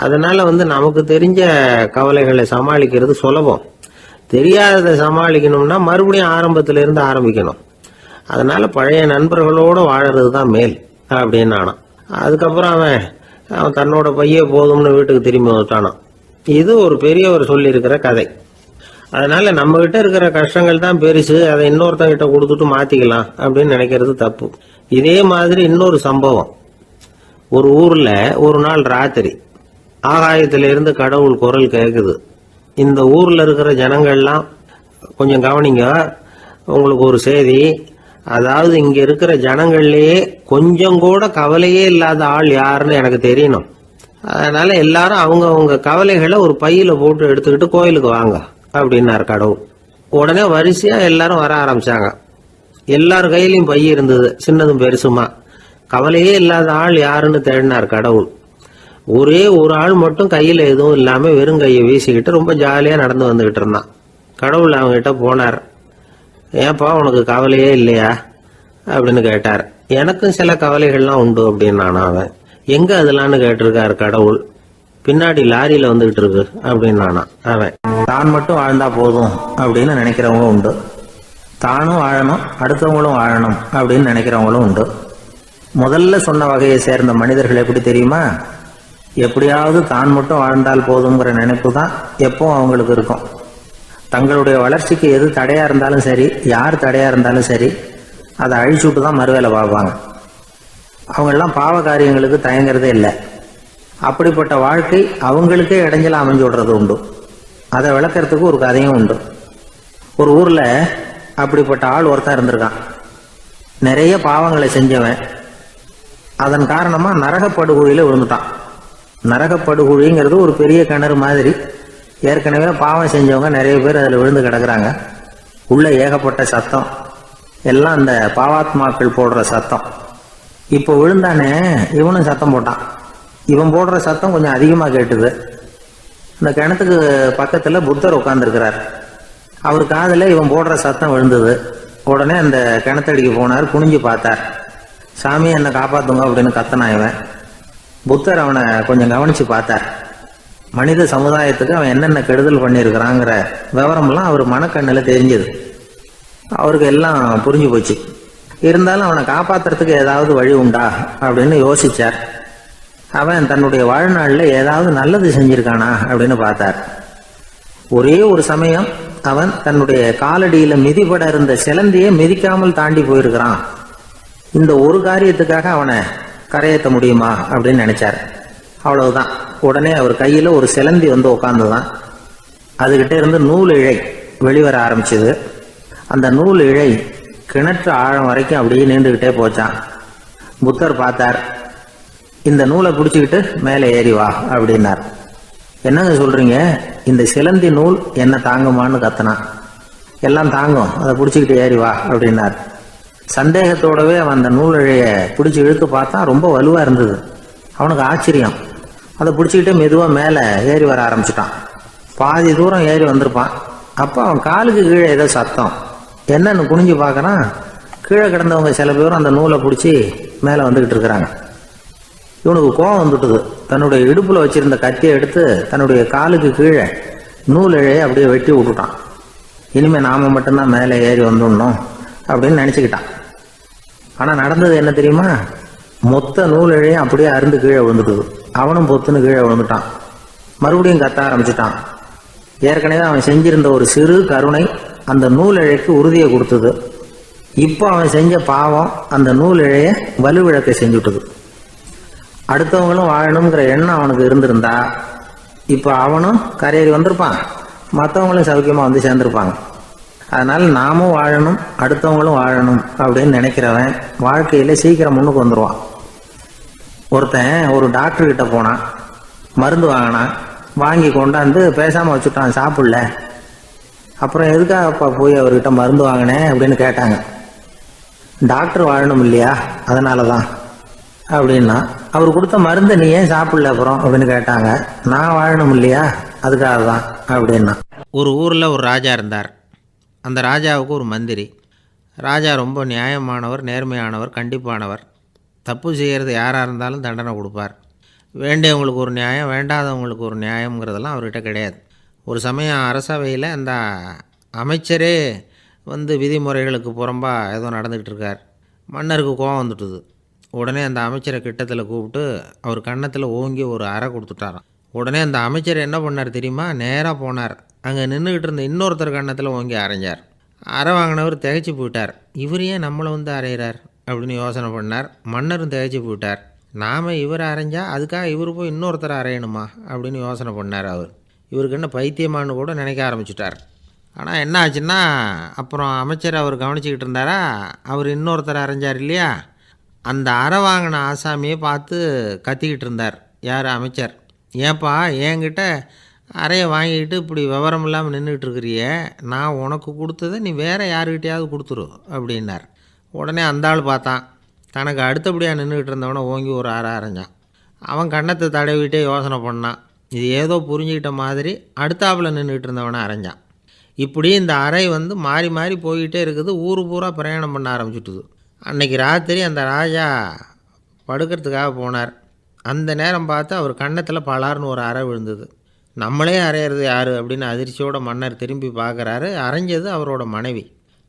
அதனால வந்து நமக்கு தெரிஞ்ச கவலைகளை சமாளிக்கிறது சுலபம். தெரியாததை சமாளிக்கணும்னா மறுபடியும் ஆரம்பத்துல இருந்து ஆரம்பிக்கணும். அதனால பழைய நண்பர்களோட வாழறது தான் மேல் அப்படின்னு நானான். அதுக்கப்புறம் அவன் தன்னோட பைய போதும்னு வீட்டுக்கு திரும்பி வந்துட்டானான். இது ஒரு பெரியவர் சொல்லி இருக்கிற கதை. அதனால நம்மகிட்ட இருக்கிற கஷ்டங்கள் தான் பெருசு, அதை இன்னொருத்தங்கிட்ட கொடுத்துட்டு மாத்திக்கலாம் அப்படின்னு நினைக்கிறது தப்பு. இதே மாதிரி இன்னொரு சம்பவம். ஒரு ஊர்ல ஒரு நாள் ராத்திரி ஆகாயத்திலிருந்து கடவுள் குரல் கேட்குது. இந்த ஊர்ல இருக்கிற ஜனங்கள்லாம் கொஞ்சம் கவனிங்க, உங்களுக்கு ஒரு செய்தி. அதாவது இங்க இருக்கிற ஜனங்கள்லயே கொஞ்சம் கூட கவலையே இல்லாத ஆள் யாருன்னு எனக்கு தெரியணும். அதனால எல்லாரும் அவங்க கவலைகளை ஒரு பையில போட்டு எடுத்துக்கிட்டு கோயிலுக்கு வாங்க அப்படின்னாரு கடவுள். உடனே வரிசையா எல்லாரும் வர ஆரம்பிச்சாங்க. எல்லார் கையிலயும் பை இருந்தது, சின்னதும் பெருசுமா. கவலையே இல்லாத ஆள் யாருன்னு தேடினார் கடவுள். ஒரே ஒரு ஆள் மட்டும் கையில எதுவும் இல்லாம வெறும் கையை வீசிக்கிட்டு ரொம்ப ஜாலியா நடந்து வந்துகிட்டு இருந்தான். கடவுள் அவங்க கிட்ட போனார். ஏன்பா உனக்கு கவலையே இல்லையா அப்படின்னு கேட்டார். எனக்கும் சில கவலைகள்லாம் உண்டு அப்படின்னு அவன். எங்க அதெல்லாம்னு கேட்டிருக்காரு கடவுள். பின்னாடி லாரியில வந்துகிட்டு இருக்கு அப்படின்னு அவன். தான் மட்டும் வாழ்ந்தா போதும் அப்படின்னு நினைக்கிறவங்க உண்டு. தானும் வாழணும், அடுத்தவங்களும் வாழணும் அப்படின்னு நினைக்கிறவங்களும் உண்டு. முதல்ல சொன்ன வகையை சேர்ந்த மனிதர்கள் எப்படி தெரியுமா? எப்படியாவது தான் மட்டும் வாழ்ந்தால் போதுங்கிற நினைப்பு தான் எப்பவும் அவங்களுக்கு இருக்கும். தங்களுடைய வளர்ச்சிக்கு எது தடையா இருந்தாலும் சரி, யார் தடையா இருந்தாலும் சரி, அதை அழிச்சுட்டு தான் மறுவேலை பார்ப்பாங்க. அவங்கெல்லாம் பாவ காரியங்களுக்கு தயங்குறதே இல்லை. அப்படிப்பட்ட வாழ்க்கை அவங்களுக்கே இடைஞ்சல அமைஞ்சு விடுறது உண்டு. அதை விளக்கறதுக்கு ஒரு கதையும் உண்டு. ஒரு ஊர்ல அப்படிப்பட்ட ஆள் ஒருத்தன் இருந்திருக்கான். நிறைய பாவங்களை செஞ்சவன். அதன் காரணமா நரகப்படுகொழியில விழுந்துட்டான். நரகப்படுகொழிங்கிறது ஒரு பெரிய கிணறு மாதிரி. ஏற்கனவே பாவம் செஞ்சவங்க நிறைய பேர் அதில் விழுந்து கிடக்குறாங்க. உள்ள ஏகப்பட்ட சத்தம், எல்லாம் அந்த பாவாத்மாக்கள் போடுற சத்தம். இப்போ விழுந்தானே இவனும் சத்தம் போட்டான். இவன் போடுற சத்தம் கொஞ்சம் அதிகமாக கேட்டுது. இந்த கிணத்துக்கு பக்கத்தில் புத்தர் உட்கார்ந்துருக்கிறார். அவர் காதில் இவன் போடுற சத்தம் விழுந்தது. உடனே அந்த கிணத்தடிக்கு போனார். குனிஞ்சு பார்த்தார். சாமி என்னை காப்பாத்துங்க அப்படின்னு கத்தனா இவன். புத்தர் அவனை கொஞ்சம் கவனிச்சு பார்த்தார். மனித சமுதாயத்துக்கு அவன் என்னென்ன கெடுதல் பண்ணியிருக்கிறாங்கிற விவரம்லாம் அவர் மனக்கண்ணில் தெரிஞ்சது. அவருக்கு எல்லாம் புரிஞ்சு போச்சு. இருந்தாலும் அவனை காப்பாத்துறதுக்கு ஏதாவது வழி உண்டா அப்படின்னு யோசிச்சார். அவன் தன்னுடைய வாழ்நாளில் ஏதாவது நல்லது செஞ்சிருக்கானா அப்படின்னு பார்த்தார். ஒரே ஒரு சமயம் அவன் தன்னுடைய காலடியில மிதிபட இருந்த சிலந்தியை மிதிக்காமல் தாண்டி போயிருக்கிறான். இந்த ஒரு காரியத்துக்காக அவனை கரையேற்ற முடியுமா அப்படின்னு நினைச்சார். அவ்வளவுதான். உடனே அவர் கையில ஒரு சிலந்தி வந்து உட்கார்ந்துதான். அதுகிட்ட இருந்து நூல் இழை வெளிவர ஆரம்பிச்சது. அந்த நூல் இழை கிணற்று ஆழம் வரைக்கும் அப்படியே நீண்டுகிட்டே போச்சான். புத்தர் பார்த்தார். இந்த நூலை பிடிச்சிக்கிட்டு மேலே ஏறி வா அப்படின்னார். என்னங்க சொல்றீங்க, இந்த சிலந்தி நூல் என்ன தாங்குமான்னு கத்தனான். எல்லாம் தாங்கும், அதை பிடிச்சிக்கிட்டு ஏறி வா அப்படின்னார். சந்தேகத்தோடவே அவன் அந்த நூல் இழைய பிடிச்சி இழுத்து பார்த்தா ரொம்ப வலுவா இருந்தது. அவனுக்கு ஆச்சரியம். அதை பிடிச்சிக்கிட்டே மெதுவாக மேலே ஏறி வர ஆரம்பிச்சிட்டான். பாதி தூரம் ஏறி வந்திருப்பான். அப்போ அவன் காலுக்கு கீழே ஏதோ சத்தம். என்னன்னு குனிஞ்சு பார்க்கறான். கீழே கிடந்தவங்க சில பேரும் அந்த நூலை பிடிச்சி மேலே வந்துக்கிட்டு இருக்கிறாங்க. இவனுக்கு கோபம் வந்துட்டுது. தன்னுடைய இடுப்புல வச்சிருந்த கத்தியை எடுத்து தன்னுடைய காலுக்கு கீழே நூல் இழையை அப்படியே வெட்டி விட்டுட்டான். இனிமே நாம மட்டும்தான் மேலே ஏறி வந்துடணும் அப்படின்னு நினைச்சுக்கிட்டான். ஆனா நடந்தது என்ன தெரியுமா? மொத்த நூல் இழையும் அப்படியே அருந்து கீழே விழுந்துட்டுது. அவனும் பொத்துன்னு கீழே விழுந்துட்டான். மறுபடியும் கத்த ஆரம்பிச்சுட்டான். ஏற்கனவே அவன் செஞ்சிருந்த ஒரு சிறு கருணை அந்த நூல் இழைக்கு உறுதியை கொடுத்தது. இப்போ அவன் செஞ்ச பாவம் அந்த நூல் இழைய வலுவிழக்க செஞ்சுட்டுது. அடுத்தவங்களும் வாழணுங்கிற எண்ணம் அவனுக்கு இருந்திருந்தா இப்போ அவனும் கரையேறி வந்திருப்பான், மற்றவங்களும் சௌக்கியமா வந்து சேர்ந்திருப்பாங்க. அதனால நாமும் வாழணும், அடுத்தவங்களும் வாழணும் அப்படின்னு நினைக்கிறவன் வாழ்க்கையில சீக்கிரம் முன்னுக்கு வந்துடுவான். ஒருத்தன் ஒரு டாக்டர் கிட்ட போனான். மருந்து வாங்கினான். வாங்கி கொண்டாந்து பேசாம வச்சுட்டான், சாப்பிடல. அப்புறம் எதுக்காகப்பா போய் அவர்கிட்ட மருந்து வாங்கினேன் அப்படின்னு கேட்டாங்க. டாக்டர் வாழணும் இல்லையா, அதனாலதான் அப்படின்னா. அவர் கொடுத்த மருந்து நீ ஏன் சாப்பிடல அப்புறம் அப்படின்னு கேட்டாங்க. நான் வாழணும் இல்லையா, அதுக்காக தான் அப்படின்னா. ஒரு ஊரில் ஒரு ராஜா இருந்தார். அந்த ராஜாவுக்கு ஒரு மந்திரி. ராஜா ரொம்ப நியாயமானவர், நேர்மையானவர், கண்டிப்பானவர். தப்பு செய்கிறது யாராக இருந்தாலும் தண்டனை கொடுப்பார். வேண்டியவங்களுக்கு ஒரு நியாயம், வேண்டாதவங்களுக்கு ஒரு நியாயங்கிறதெல்லாம் அவர்கிட்ட கிடையாது. ஒரு சமயம் அரசவையில் அந்த அமைச்சரே வந்து விதிமுறைகளுக்கு புறம்பாக ஏதோ நடந்துக்கிட்டு இருக்கார். மன்னருக்கு கோபம் வந்துட்டுது. உடனே அந்த அமைச்சரை கிட்டத்தில் கூப்பிட்டு அவர் கன்னத்தில் ஓங்கி ஒரு அறை கொடுத்துட்டாராம். உடனே அந்த அமைச்சர் என்ன பண்ணார் தெரியுமா? நேராக போனார் அங்கே நின்றுக்கிட்டு இருந்த இன்னொருத்தர் கன்னத்தில் ஓங்கி அரைஞ்சார். அரை வாங்கினவர் திகைச்சு போயிட்டார். இவர் ஏன் நம்மளை வந்து அரைகிறார் அப்படின்னு யோசனை பண்ணார். மன்னரும் திகைச்சு போயிட்டார். நாம் இவர் அரைஞ்சா அதுக்காக இவர் போய் இன்னொருத்தரை அரையணுமா அப்படின்னு யோசனை பண்ணார். இவருக்கு என்ன பைத்தியமானு கூட நினைக்க ஆரம்பிச்சிட்டார். ஆனால் என்ன ஆச்சுன்னா, அப்புறம் அமைச்சர் அவர் கவனிச்சிக்கிட்டு இருந்தாரா, அவர் இன்னொருத்தரை அரைஞ்சார் இல்லையா, அந்த அரை வாங்கின ஆசாமியை பார்த்து கத்திக்கிட்டு இருந்தார். யார்? அமைச்சர். ஏன்பா என்கிட்ட அறையை வாங்கிக்கிட்டு இப்படி விவரம் இல்லாமல் நின்றுக்கிட்டு இருக்கிறியே, நான் உனக்கு கொடுத்ததை நீ வேறு யாருக்கிட்டையாவது கொடுத்துரு அப்படின்னார். உடனே அந்த ஆள் பார்த்தான். தனக்கு அடுத்தபடியாக நின்றுக்கிட்டு இருந்தவனை ஓங்கி ஒரு அரை அரைஞ்சான். அவன் கன்னத்தை தடவிட்டே யோசனை பண்ணான். இது ஏதோ புரிஞ்சுக்கிட்ட மாதிரி அடுத்தாப்பில் நின்றுக்கிட்டு இருந்தவனை அரைஞ்சான். இப்படி இந்த அறை வந்து மாறி மாறி போய்கிட்டே இருக்குது. ஊர் பூரா பிரயாணம் பண்ண ஆரம்பிச்சுட்டுது. அன்றைக்கி ராத்திரி அந்த ராஜா படுக்கிறதுக்காக போனார். அந்த நேரம் பார்த்து அவர் கன்னத்தில் பலார்னு ஒரு அறை விழுந்தது. நம்மளே அரையிறது யார் அப்படின்னு அதிர்ச்சியோட மன்னர் திரும்பி பார்க்குறாரு. அரைஞ்சது அவரோட மனைவி.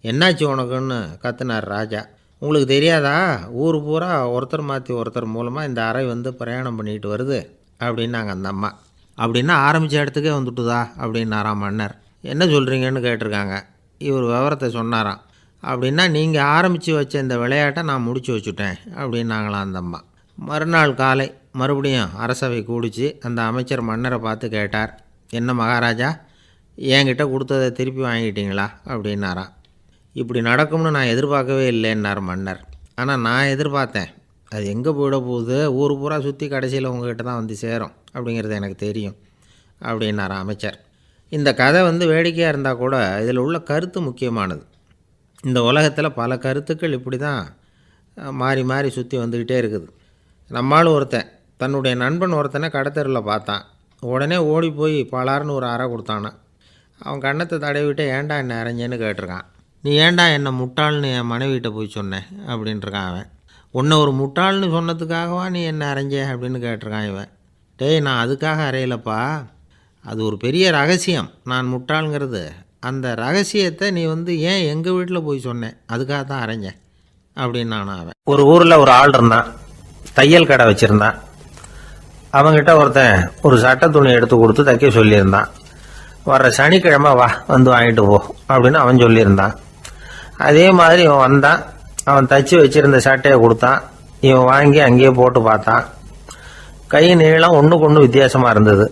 என்னாச்சு உனக்குன்னு கத்துனார் ராஜா. உங்களுக்கு தெரியாதா, ஊர் பூரா ஒருத்தர் மாற்றி ஒருத்தர் மூலமாக இந்த அறை வந்து பிரயாணம் பண்ணிட்டு வருது அப்படின்னாங்க அந்த அம்மா. அப்படின்னா ஆரம்பித்த இடத்துக்கே வந்துட்டுதா அப்படின்னாராம் மன்னர். என்ன சொல்கிறீங்கன்னு கேட்டிருக்காங்க. இவர் விவரத்தை சொன்னாராம். அப்படின்னா நீங்கள் ஆரம்பித்து வச்ச இந்த விளையாட்டை நான் முடித்து வச்சுட்டேன் அப்படின்னாங்களாம் அந்த அம்மா. மறுநாள் காலை மறுபடியும் அரசவை கூடிச்சு. அந்த அமைச்சர் மன்னரை பார்த்து கேட்டார், என்ன மகாராஜா, என்கிட்ட கொடுத்ததை திருப்பி வாங்கிட்டீங்களா அப்படின்னாராம். இப்படி நடக்கும்னு நான் எதிர்பார்க்கவே இல்லைன்னார் மன்னர். ஆனால் நான் எதிர்பார்த்தேன். அது எங்கே போயிட போகுது, ஊர் பூரா சுற்றி கடைசியில் உங்கள்கிட்ட தான் வந்து சேரும் அப்படிங்கிறது எனக்கு தெரியும் அப்படின்னாராம் அமைச்சர். இந்த கதை வந்து வேடிக்கையாக இருந்தால் கூட இதில் உள்ள கருத்து முக்கியமானது. இந்த உலகத்தில் பல கருத்துக்கள் இப்படி தான் மாறி மாறி சுற்றி வந்துக்கிட்டே இருக்குது. நம்மால் ஒருத்தன் தன்னுடைய நண்பன் ஒருத்தனை கடத்தெருவில் பார்த்தான். உடனே ஓடி போய் பலார்னு ஒரு அறை கொடுத்தானான். அவன் கன்னத்தை தடவிட்டு ஏன்டா என்னை அரைஞ்சேன்னு கேட்டிருக்கான். நீ ஏன்டா என்னை முட்டாள்னு என் மனைவிட்ட போய் சொன்னேன் அப்படின்ட்டுருக்கான் அவன். உன்னை ஒரு முட்டாள்னு சொன்னதுக்காகவா நீ என்னை அரைஞ்சே அப்படின்னு கேட்டிருக்கான் இவன். டேய், நான் அதுக்காக அறையலப்பா, அது ஒரு பெரிய ரகசியம். நான் முட்டாளுங்கிறது அந்த ரகசியத்தை நீ வந்து ஏன் எங்கள் வீட்டில் போய் சொன்னேன், அதுக்காக தான் அரைஞ்சேன் அப்படின்னு நான் அவன். ஒரு ஊரில் ஒரு ஆள் இருந்தான். தையல் கடை வச்சுருந்தான். அவங்ககிட்ட ஒருத்தன் ஒரு சட்டை துணி எடுத்து கொடுத்து தைக்க சொல்லியிருந்தான். வர்ற சனிக்கிழமை வா வந்து வாங்கிட்டு போ அப்படின்னு அவன் சொல்லியிருந்தான். அதே மாதிரி இவன் வந்தான். அவன் தச்சு வச்சுருந்த சட்டையை கொடுத்தான். இவன் வாங்கி அங்கேயே போட்டு பார்த்தான். கை நீளம் ஒன்றுக்கு ஒன்று வித்தியாசமாக இருந்தது.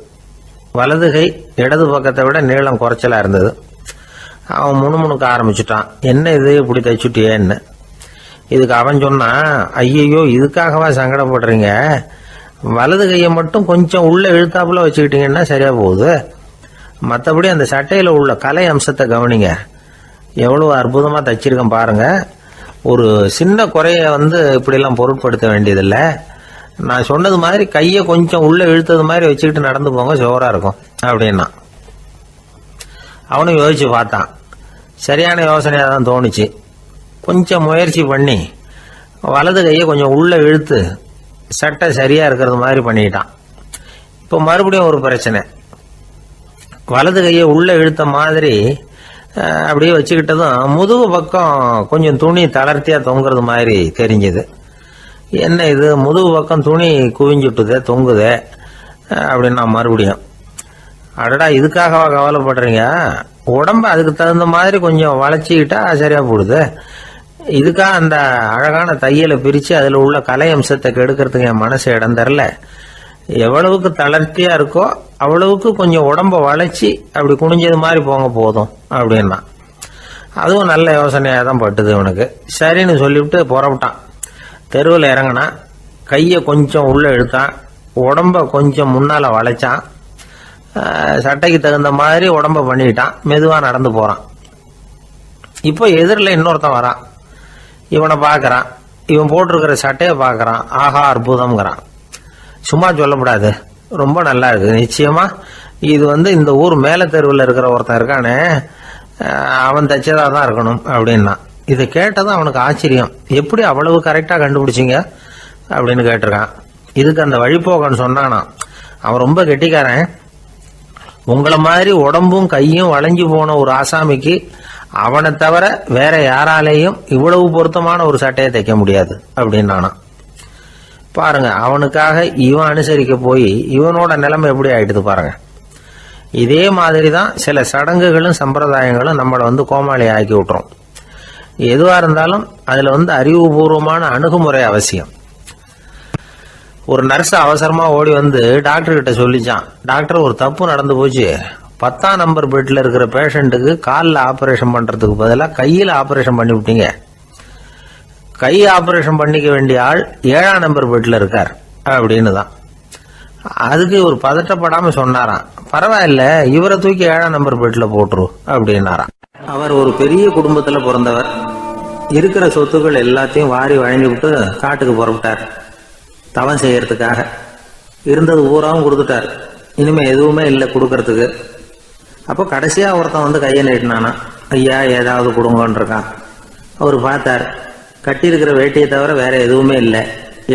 வலது கை இடது பக்கத்தை விட நீளம் குறைச்சலாக இருந்தது. அவன் முணுமுணுக்க ஆரம்பிச்சுட்டான், என்ன இது இப்படி தைச்சுட்டியேன்னு. இதுக்கு அவன் சொன்னான், ஐயையோ இதுக்காகவா சங்கடப்படுறீங்க, வலது கையை மட்டும் கொஞ்சம் உள்ள இழுத்தாப்புல வச்சுக்கிட்டீங்கன்னா சரியா போகுது. மற்றபடி அந்த சட்டையில் உள்ள கலை அம்சத்தை கவனிங்க, எவ்வளோ அற்புதமாக தைச்சிருக்கேன் பாருங்க. ஒரு சின்ன குறைய வந்து இப்படிலாம் பொருட்படுத்த வேண்டியதில்லை. நான் சொன்னது மாதிரி கையை கொஞ்சம் உள்ள இழுத்தது மாதிரி வச்சுக்கிட்டு நடந்து போங்க, ஜோரா இருக்கும் அப்படின்னா. அவனும் யோசிச்சு பார்த்தான். சரியான யோசனையாக தான் தோணுச்சு. கொஞ்சம் முயற்சி பண்ணி வலது கையை கொஞ்சம் உள்ள இழுத்து சட்டை சரியா இருக்கிறது மாதிரி பண்ணிட்டான். இப்போ மறுபடியும் ஒரு பிரச்சனை. வலது கையை உள்ள இழுத்த மாதிரி அப்படியே வச்சுக்கிட்டதும் முதுகு பக்கம் கொஞ்சம் துணி தளர்த்தியா தொங்குறது மாதிரி தெரிஞ்சது. என்ன இது, முதுகு பக்கம் துணி குவிஞ்சுட்டுதே, தொங்குதே அப்படின்னா மறுபடியும், அடடா இதுக்காகவா கவலைப்படுறீங்க, உடம்ப அதுக்கு தகுந்த மாதிரி கொஞ்சம் வளைச்சிக்கிட்டா சரியா போடுது. இதுக்காக அந்த அழகான தையலை பிரித்து அதில் உள்ள கலை அம்சத்தை கெடுக்கிறதுக்கு என் மனசு இடம் தரல. எவ்வளவுக்கு தளர்த்தியா இருக்கோ அவ்வளவுக்கு கொஞ்சம் உடம்ப வளைச்சி அப்படி குனிஞ்சது மாதிரி போங்க போதும் அப்படின்னா. அதுவும் நல்ல யோசனையாக தான் பட்டுது இவனுக்கு. சரின்னு சொல்லிவிட்டு புறப்பட்டான். தெருவில் இறங்கினான். கையை கொஞ்சம் உள்ள இழுத்தான். உடம்ப கொஞ்சம் முன்னால் வளைச்சான். சட்டைக்கு தகுந்த மாதிரி உடம்ப பண்ணிக்கிட்டான். மெதுவாக நடந்து போகிறான். இப்போ எதிரில் இன்னொருத்தன் வரான். இவனை பார்க்குறான். இவன் போட்டிருக்கிற சட்டையை பார்க்குறான். ஆஹா அற்புதம்ங்கிறான். சும்மா சொல்லக்கூடாது, ரொம்ப நல்லா இருக்குது, நிச்சயமா இது வந்து இந்த ஊர் மேலே தெருவில் இருக்கிற ஒருத்தன் இருக்கானே அவன் தைச்சதாக தான் இருக்கணும் அப்படின்னா. இதை கேட்டதும் அவனுக்கு ஆச்சரியம். எப்படி அவ்வளவு கரெக்டாக கண்டுபிடிச்சிங்க அப்படின்னு கேட்டிருக்கான். இதுக்கு அந்த வழிபோக்கன்னு சொன்னானா, அவன் ரொம்ப கெட்டிக்காரன். உங்களை மாதிரி உடம்பும் கையும் வளைஞ்சு போன ஒரு ஆசாமிக்கு அவனை தவிர வேற யாராலேயும் இவ்வளவு பொருத்தமான ஒரு சட்டையை தைக்க முடியாது அப்படின்னானா. பாருங்க, அவனுக்காக இவன் அனுசரிக்க போய் இவனோட நிலைமை எப்படி ஆயிடுது பாருங்க. இதே மாதிரி தான் சில சடங்குகளும் சம்பிரதாயங்களும் நம்மளை கோமாளி ஆக்கி விட்டுரும். எதுவாக இருந்தாலும் அதில் அறிவுபூர்வமான அணுகுமுறை அவசியம். ஒரு நர்ஸ் அவசரமாக ஓடி டாக்டர்கிட்ட சொல்லிச்சான், டாக்டர் ஒரு தப்பு நடந்து போச்சு, 10ஆம் நம்பர் பெட்டில் இருக்கிற பேஷண்ட்டுக்கு காலில் ஆப்ரேஷன் பண்ணுறதுக்கு பதிலாக கையில் ஆப்ரேஷன் பண்ணி விட்டீங்க. கை ஆப்ரேஷன் பண்ணிக்க வேண்டிய ஆள் 7ஆம் நம்பர் பெட்டில் இருக்கார் அப்படின்னு தான். அதுக்கு ஒரு பதட்டப்படாமல் சொன்னாராம், பரவாயில்ல இவரை தூக்கி 7ஆம் நம்பர் பெட்டில் போட்டுரு அப்படின்னாராம். அவர் ஒரு பெரிய குடும்பத்தில் பிறந்தவர். இருக்கிற சொத்துக்கள் எல்லாத்தையும் வாரி வழங்கி விட்டு காட்டுக்கு புறப்பட்டார் தவம் செய்யறதுக்காக. இருந்தது பூராவும் கொடுத்துட்டார், இனிமே எதுவுமே இல்லை கொடுக்கறதுக்கு. அப்போ கடைசியா ஒருத்தன் கையை நீட்டினானா, ஐயா ஏதாவது கொடுங்கன்னு இருக்கான். அவர் பார்த்தார், கட்டியிருக்கிற வேட்டியை தவிர வேற எதுவுமே இல்லை.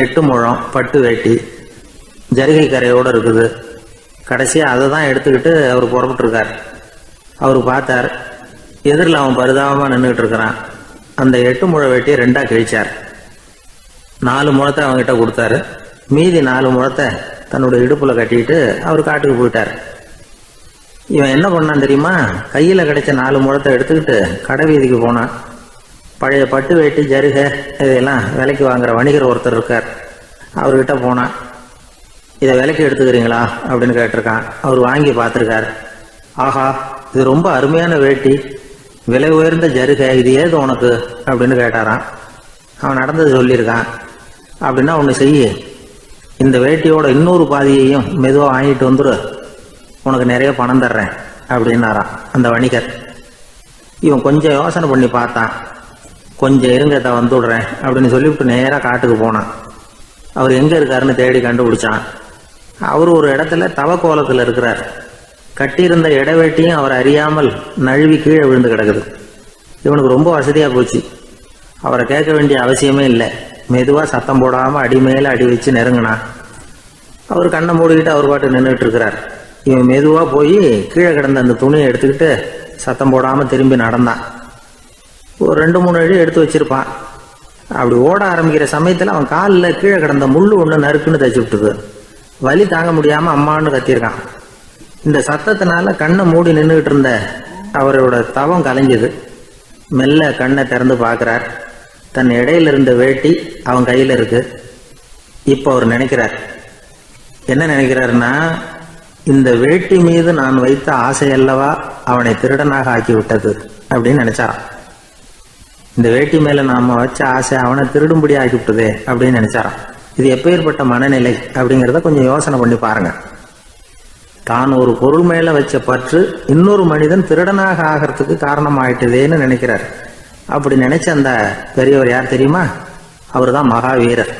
8 முழம் பட்டு வேட்டி, ஜரிகை கரையோடு இருக்குது. கடைசியா அதை தான் எடுத்துக்கிட்டு அவர் புறப்பட்டுருக்கார். அவர் பார்த்தார், எதிரில் அவன் பரிதாபமா நின்றுட்டு இருக்கிறான். அந்த 8 முழ வேட்டியை 2ஆ கிழிச்சார். 4 முழத்தை அவங்ககிட்ட கொடுத்தாரு. மீதி 4 முழத்தை தன்னுடைய இடுப்புல கட்டிட்டு அவர் காட்டுக்கு போயிட்டார். இவன் என்ன பண்ணான் தெரியுமா, கையில கிடைச்ச 4 முழத்தை எடுத்துக்கிட்டு கடை வீதிக்கு போனான். பழைய பட்டு வேட்டி ஜருகை இதையெல்லாம் விலைக்கு வாங்குற வணிகர் ஒருத்தர் இருக்கார், அவர்கிட்ட போனான். இதை விலைக்கு எடுத்துக்கிறீங்களா அப்படின்னு கேட்டிருக்கான். அவர் வாங்கி பார்த்துருக்கார். ஆஹா, இது ரொம்ப அருமையான வேட்டி, விலை உயர்ந்த ஜருகை, இது ஏது உனக்கு அப்படின்னு கேட்டாரான். அவன் நடந்தது சொல்லியிருக்கான். அப்படின்னா ஒன்று செய்ய, இந்த வேட்டியோட இன்னொரு பாதியையும் மெதுவாக வாங்கிட்டு வந்துரு, உனக்கு நிறைய பணம் தர்றேன் அப்படின்னாரான் அந்த வணிகர். இவன் கொஞ்சம் யோசனை பண்ணி பார்த்தான். கொஞ்சம் இருங்க வந்துடுறேன் அப்படின்னு சொல்லிவிட்டு நேராக காட்டுக்கு போனான். அவர் எங்கே இருக்காருன்னு தேடி கண்டுபிடிச்சான். அவர் ஒரு இடத்துல தவக்கோலத்தில் இருக்கிறார். கட்டியிருந்த இடைவேட்டியும் அவர் அறியாமல் நழுவி கீழே விழுந்து கிடக்குது. இவனுக்கு ரொம்ப வசதியாக போச்சு. அவரை கேட்க வேண்டிய அவசியமே இல்லை. மெதுவாக சத்தம் போடாமல் அடி மேலே அடி வச்சு நெருங்கினான். அவர் கண்ணை மூடிக்கிட்டு அவர் பாட்டு நின்றுட்டு இருக்கிறார். இவன் மெதுவாக போய் கீழே கிடந்த அந்த துணியை எடுத்துக்கிட்டு சத்தம் போடாமல் திரும்பி நடந்தான். ஒரு 2-3 அடி எடுத்து வச்சிருப்பான். அப்படி ஓட ஆரம்பிக்கிற சமயத்தில் அவன் காலில் கீழே கிடந்த முள்ளு ஒன்று நறுக்குன்னு தச்சு விட்டுது. வலி தாங்க முடியாமல் அம்மான்னு கத்திருக்கான். இந்த சத்தத்தினால கண்ணை மூடி நின்றுகிட்டு இருந்த அவரோட தவம் கலைஞ்சது. மெல்ல கண்ணை திறந்து பார்க்கிறார். தன் இடையில இருந்த வேட்டி அவன் கையில் இருக்கு. இப்போ அவர் நினைக்கிறார், என்ன நினைக்கிறாருன்னா, இந்த வேட்டி மீது நான் வைத்த ஆசை அல்லவா அவனை திருடனாக ஆக்கி விட்டது அப்படின்னு நினைச்சாராம். இந்த வேட்டி மேல நாம வச்ச ஆசை அவனை திருடும்படி ஆக்கி விட்டதே அப்படின்னு நினைச்சாராம். இது எப்பேற்பட்ட மனநிலை அப்படிங்கிறத கொஞ்சம் யோசனை பண்ணி பாருங்க. தான் ஒரு பொருள் மேல வச்ச பற்று இன்னொரு மனிதன் திருடனாக ஆகிறதுக்கு காரணம் ஆயிட்டுதேன்னு நினைக்கிறார். அப்படி நினைச்ச அந்த பெரியவர் யார் தெரியுமா? அவர் தான் மகாவீரர்.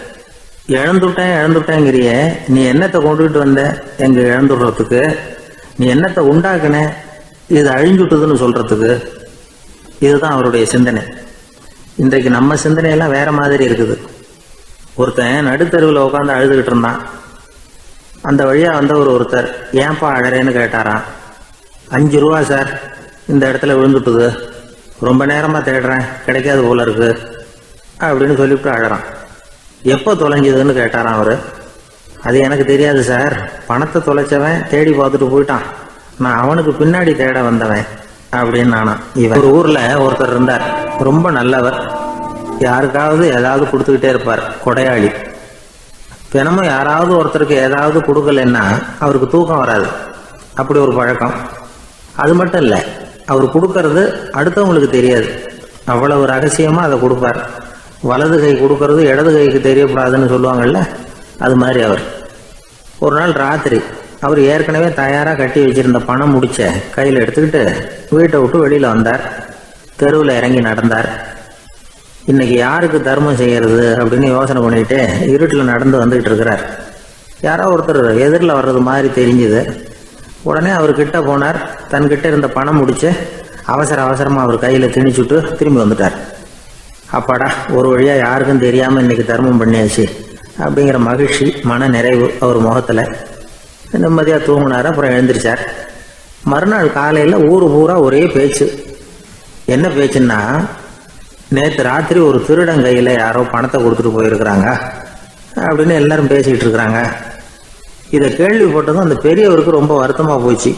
இழந்துட்டேங்கிறிய, நீ என்னத்தை கொண்டுகிட்டு வந்த எங்க இழந்துடுறதுக்கு? நீ என்னத்தை உண்டாக்குன இது அழிஞ்சுட்டுதுன்னு சொல்றதுக்கு? இதுதான் அவருடைய சிந்தனை. இன்றைக்கு நம்ம சிந்தனையெல்லாம் வேற மாதிரி இருக்குது. ஒருத்தன் நடுத்தருவில் உட்காந்து அழுதுகிட்டு இருந்தான். அந்த வழியா ஒருத்தர் ஏன்பா அழறேன்னு கேட்டாராம். 5 ரூபா சார், இந்த இடத்துல விழுந்துட்டுது, ரொம்ப நேரமா தேடுறேன், கிடைக்காது போல இருக்கு அப்படின்னு சொல்லிவிட்டு அழறான். எப்போ தொலைஞ்சதுன்னு கேட்டாராம் அவரு. அது எனக்கு தெரியாது சார், பணத்தை தொலைச்சவன் தேடி பார்த்துட்டு போயிட்டான், நான் அவனுக்கு பின்னாடி தேட வந்தவன் அப்படின்னு நானா. இவன் ஒரு ஊர்ல ஒருத்தர் இருந்தார், ரொம்ப நல்லவர், யாருக்காவது ஏதாவது கொடுத்துக்கிட்டே இருப்பார், கொடையாளி. தினமும் யாராவது ஒருத்தருக்கு ஏதாவது கொடுக்கலன்னா அவருக்கு தூக்கம் வராது, அப்படி ஒரு பழக்கம். அது மட்டும் இல்லை, அவர் கொடுக்கறது அடுத்தவங்களுக்கு தெரியாது, அவ்வளவு ரகசியமா அதை கொடுப்பார். வலது கை கொடுக்கறது இடது கைக்கு தெரியக்கூடாதுன்னு சொல்லுவாங்கல்ல, அது மாதிரி அவர். ஒரு நாள் ராத்திரி அவர் ஏற்கனவே தயாராக கட்டி வச்சிருந்த பணம் முடிச்ச கையில் எடுத்துக்கிட்டு வீட்டை விட்டு வெளியில் வந்தார். தெருவில் இறங்கி நடந்தார். இன்னைக்கு யாருக்கு தர்மம் செய்யறது அப்படின்னு யோசனை பண்ணிட்டு இருட்டில் நடந்து வந்துகிட்டு இருக்கிறார். யாரோ ஒருத்தர் எதிரில் வர்றது மாதிரி தெரிஞ்சுது. உடனே அவர் கிட்ட போனார். தன்கிட்ட இருந்த பணம் முடிச்சு அவசரமாக அவர் கையில் திணிச்சுட்டு திரும்பி வந்துட்டார். அப்பாடா, ஒரு வழியா யாருக்கும் தெரியாமல் இன்னைக்கு தர்மம் பண்ணியாச்சு அப்படிங்கிற மகிழ்ச்சி, மன நிறைவு அவர் முகத்தில். நிம்மதியாக தூங்கினார். அப்புறம் எழுந்திரிச்சார். மறுநாள் காலையில் ஊர் பூரா ஒரே பேச்சு. என்ன பேச்சுன்னா, நேற்று ராத்திரி ஒரு திருடன் கையில் யாரோ பணத்தை கொடுத்துட்டு போயிருக்கிறாங்க அப்படின்னு எல்லாரும் பேசிக்கிட்டு இருக்கிறாங்க. இதை கேள்விப்பட்டதும் அந்த பெரியவருக்கு ரொம்ப வருத்தமாக போச்சு.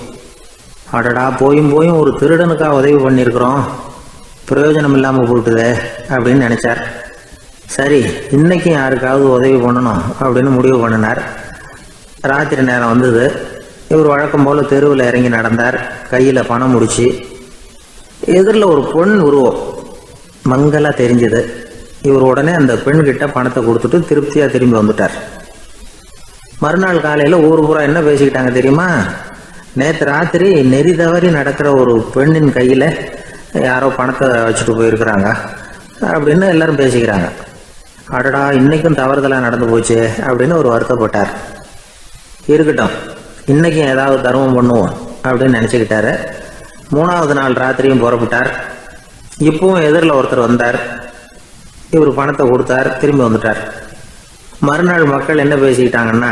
அடடா போயும் போயும் ஒரு திருடனுக்காக உதவி பண்ணியிருக்கிறோம், பிரயோஜனம் இல்லாமல் போட்டுதே அப்படின்னு நினச்சார். சரி, இன்றைக்கும் யாருக்காவது உதவி பண்ணணும் அப்படின்னு முடிவு பண்ணினார். ராத்திரி நேரம் வந்தது. இவர் வழக்கம் போல் தெருவில் இறங்கி நடந்தார். கையில் பணம் முடிச்சு. எதிரில் ஒரு பெண் உருவம் மங்கலாக தெரிஞ்சது. இவர் உடனே அந்த பெண்கிட்ட பணத்தை கொடுத்துட்டு திருப்தியாக திரும்பி வந்துட்டார். மறுநாள் காலையில் ஊர் பூரா என்ன பேசிக்கிட்டாங்க தெரியுமா? நேற்று ராத்திரி நெறி தவறி நடக்கிற ஒரு பெண்ணின் கையில் யாரோ பணத்தை வச்சுட்டு போயிருக்கிறாங்க அப்படின்னு எல்லாரும் பேசிக்கிறாங்க. அடடா, இன்னைக்கும் தவறுதலாக நடந்து போச்சு அப்படின்னு ஒரு வருத்தப்பட்டார். இருக்கட்டும், இன்னைக்கும் ஏதாவது தர்மம் பண்ணுவோம் அப்படின்னு நினச்சிக்கிட்டாரு. 3வது நாள் ராத்திரியும் புறப்பட்டார். இப்பவும் எதிரில் ஒருத்தர் வந்தார். இவர் பணத்தை கொடுத்தார், திரும்பி வந்துட்டார். மறுநாள் மக்கள் என்ன பேசிக்கிட்டாங்கன்னா,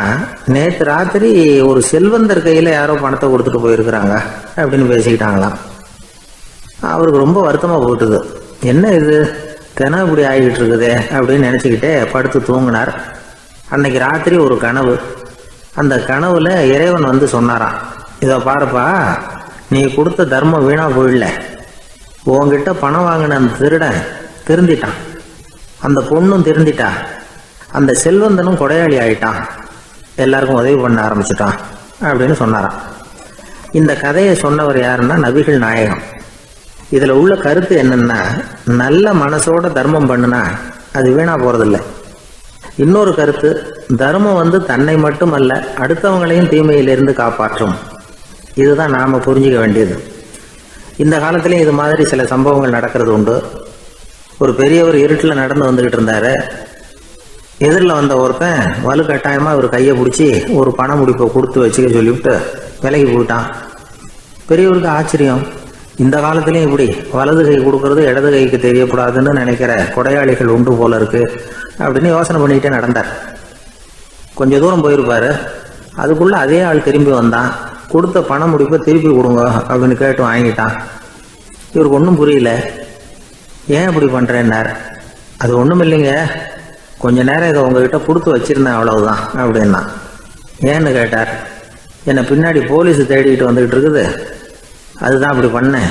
நேற்று ராத்திரி ஒரு செல்வந்தர் கையில் யாரோ பணத்தை கொடுத்துட்டு போயிருக்கிறாங்க அப்படின்னு பேசிக்கிட்டாங்களாம். அவருக்கு ரொம்ப வருத்தமாக போட்டுது. என்ன இது தினம் இப்படி ஆகிட்டு இருக்குதே அப்படின்னு நினச்சிக்கிட்டே படுத்து தூங்கினார். அன்னைக்கு ராத்திரி ஒரு கனவு. அந்த கனவுல இறைவன் வந்து சொன்னாராம், இதை பாருப்பா, நீ கொடுத்த தர்மம் வீணா போயிடல. உன்கிட்ட பணம் வாங்கின அந்த திருடன் திருந்திட்டான், அந்த பொண்ணும் திருந்திட்டா, அந்த செல்வந்தனும் கொடையாளி ஆயிட்டான், எல்லாருக்கும் உதவி பண்ண ஆரம்பிச்சிட்டான் அப்படின்னு சொன்னாராம். இந்த கதையை சொன்னவர் யாருன்னா நபிகள் நாயகம். இதில் உள்ள கருத்து என்னன்னா, நல்ல மனசோட தர்மம் பண்ணுனா அது வீணா போறதில்லை. இன்னொரு கருத்து, தர்மம் வந்து தன்னை மட்டுமல்ல அடுத்தவங்களையும் தீமையிலிருந்து காப்பாற்றும். இதுதான் நாம புரிஞ்சிக்க வேண்டியது. இந்த காலத்திலையும் இது மாதிரி சில சம்பவங்கள் நடக்கிறது உண்டு. ஒரு பெரியவர் இருட்டில் நடந்து வந்துகிட்டு இருந்தாரு. எதிரில் வந்த ஒருத்தன் வலுக்கட்டாயமாக ஒரு கையை பிடிச்சி ஒரு பண முடிப்பை கொடுத்து வச்சுக்க சொல்லிவிட்டு விலகி போயிட்டான். பெரியவருக்கு ஆச்சரியம், இந்த காலத்திலையும் இப்படி வலது கை கொடுக்கறது இடது கைக்கு தெரியக்கூடாதுன்னு நினைக்கிற கொடையாளிகள் உண்டு போல இருக்கு அப்படின்னு யோசனை பண்ணிக்கிட்டே நடந்தார். கொஞ்சம் தூரம் போயிருப்பாரு. அதுக்குள்ள அதே ஆள் திரும்பி வந்தான். கொடுத்த பண முடிப்பை திருப்பி கொடுங்க அப்படின்னு கேட்டு வாங்கிட்டான். இவருக்கு ஒன்றும் புரியல. ஏன் இப்படி பண்ணுறேன்னார். அது ஒன்றும் இல்லைங்க, கொஞ்ச நேரம் இதை உங்ககிட்ட கொடுத்து வச்சிருந்தேன், அவ்வளவுதான் அப்படின்னா. ஏன்னு கேட்டார். என்னை பின்னாடி போலீஸ் தேடிக்கிட்டு வந்துகிட்டு இருக்குது, அதுதான் அப்படி பண்ணேன்,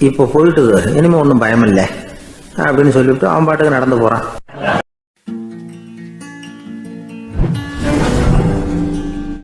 இப்போ போயிட்டுது, இனிமேல் ஒன்றும் பயமில்லை அப்படின்னு சொல்லிவிட்டு அவன் பாட்டுக்கு நடந்து போகிறான்.